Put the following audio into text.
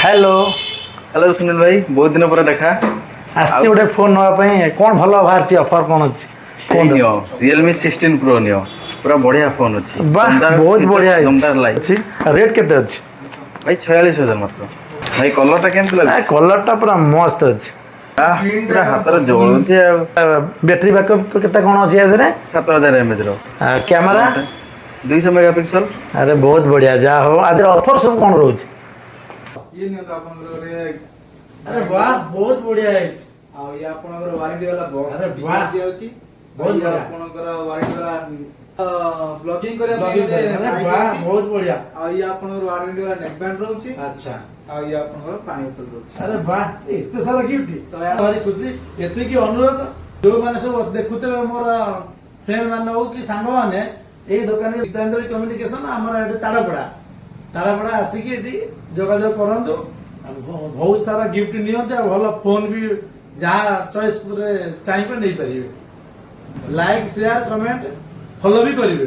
Hello hello Sunil भाई बहुत दिन पर देखा आसती गोटे फोन नापी कौन भल बाहर ऑफर कौन अच्छी फोन रियलमी 16 प्रो नियो पूरा बढ़िया फोन अच्छी वाह बहुत बढ़िया दमदार लाइट अच्छी रेट केते अच्छी भाई 46,000 मात्र भाई कलर टा केमती लगे कलर टा पूरा मस्त अच्छी पूरा हाथ जलुचे बैटरी बैकअप केते कौन अच्छी एथरे 7000 mAh रो कैमरा 200 मेगापिक्सल अरे बहुत बढ़िया जा हो आज ऑफर सब कौन रोज ये नहीं होता अपन रे अरे वाह बहुत बढ़िया है आ ये आपनकर वारंटी वाला बॉक्स अरे वाह, दिया अछि बहुत बहुत बढ़िया। आपनकर वारंटी वाला ब्लॉगिंग करे अरे वाह बहुत बढ़िया आ ये आपनकर वारंटी वाला नेक बैंड रहउछि अच्छा आ ये आपनकर पानी बोतल रहउछि अरे वाह एते सारा गिफ्ट तो भारी खुशी एते की अनुरोध जो माने सब देखुते मोर फ्रेंड माने हो कि सांग माने एई दुकान रे गीतांजलि कम्युनिकेशन हमर एटे ताड़ापड़ा आसिकी एटी जोगाजोग करंतु बहुत सारा गिफ्ट नियंते भल फोन भी जहाँ चॉइस चाहिए नहीं पारे लाइक शेयर कमेंट फॉलो भी करेंगे।